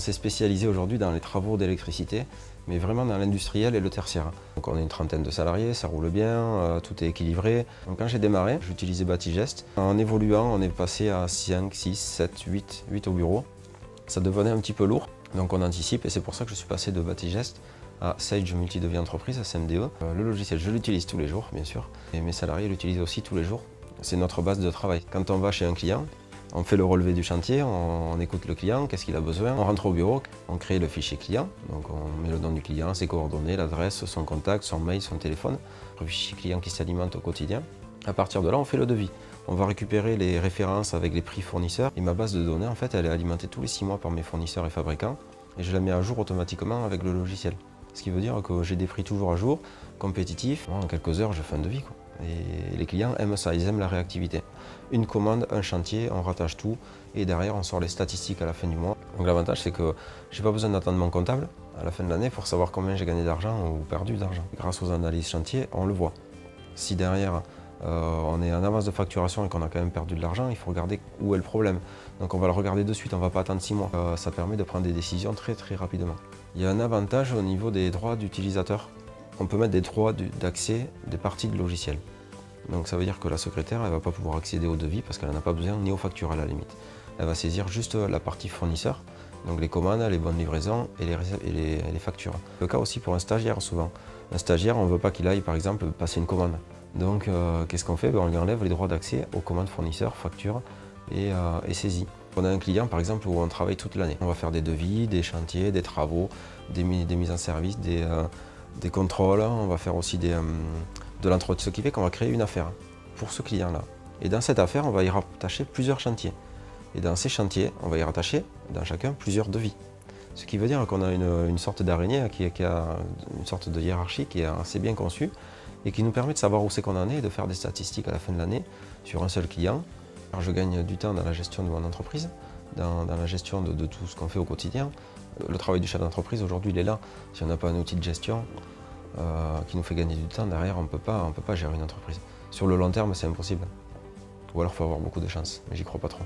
s'est spécialisé aujourd'hui dans les travaux d'électricité, mais vraiment dans l'industriel et le tertiaire. Donc on est une trentaine de salariés, ça roule bien, tout est équilibré. Donc quand j'ai démarré, j'utilisais Batigest. En évoluant, on est passé à 5, 6, 7, 8 au bureau. Ça devenait un petit peu lourd, donc on anticipe et c'est pour ça que je suis passé de Batigest à Sage Multidevis Entreprise, à SMDE. Le logiciel, je l'utilise tous les jours, bien sûr, et mes salariés l'utilisent aussi tous les jours. C'est notre base de travail. Quand on va chez un client, on fait le relevé du chantier, on écoute le client, qu'est-ce qu'il a besoin. On rentre au bureau, on crée le fichier client, donc on met le nom du client, ses coordonnées, l'adresse, son contact, son mail, son téléphone. Le fichier client qui s'alimente au quotidien. À partir de là, on fait le devis. On va récupérer les références avec les prix fournisseurs. Et ma base de données, en fait, elle est alimentée tous les 6 mois par mes fournisseurs et fabricants. Et je la mets à jour automatiquement avec le logiciel. Ce qui veut dire que j'ai des prix toujours à jour, compétitifs. En quelques heures, je fais un devis, quoi. Et les clients aiment ça, ils aiment la réactivité. Une commande, un chantier, on rattache tout et derrière on sort les statistiques à la fin du mois. Donc l'avantage c'est que j'ai pas besoin d'attendre mon comptable à la fin de l'année pour savoir combien j'ai gagné d'argent ou perdu d'argent. Grâce aux analyses chantier, on le voit. Si derrière on est en avance de facturation et qu'on a quand même perdu de l'argent, il faut regarder où est le problème. Donc on va le regarder de suite, on ne va pas attendre 6 mois. Ça permet de prendre des décisions très rapidement. Il y a un avantage au niveau des droits d'utilisateur. On peut mettre des droits d'accès des parties de logiciel. Donc ça veut dire que la secrétaire, elle ne va pas pouvoir accéder au devis parce qu'elle n'en a pas besoin, ni aux factures à la limite. Elle va saisir juste la partie fournisseur, donc les commandes, les bonnes livraisons et les factures. Le cas aussi pour un stagiaire souvent. Un stagiaire, on ne veut pas qu'il aille par exemple passer une commande. Donc qu'est-ce qu'on fait? On lui enlève les droits d'accès aux commandes fournisseurs, factures et saisies. On a un client par exemple où on travaille toute l'année. On va faire des devis, des chantiers, des travaux, des mises en service, des contrôles, on va faire aussi de l'entretien, ce qui fait qu'on va créer une affaire pour ce client-là. Et dans cette affaire, on va y rattacher plusieurs chantiers. Et dans ces chantiers, on va y rattacher, dans chacun, plusieurs devis. Ce qui veut dire qu'on a une sorte d'araignée qui a une sorte de hiérarchie qui est assez bien conçue et qui nous permet de savoir où c'est qu'on en est et de faire des statistiques à la fin de l'année sur un seul client. Alors je gagne du temps dans la gestion de mon entreprise, dans la gestion de tout ce qu'on fait au quotidien. Le travail du chef d'entreprise, aujourd'hui, il est là. Si on n'a pas un outil de gestion qui nous fait gagner du temps, derrière, on ne peut pas gérer une entreprise. Sur le long terme, c'est impossible. Ou alors, il faut avoir beaucoup de chance, mais j'y crois pas trop.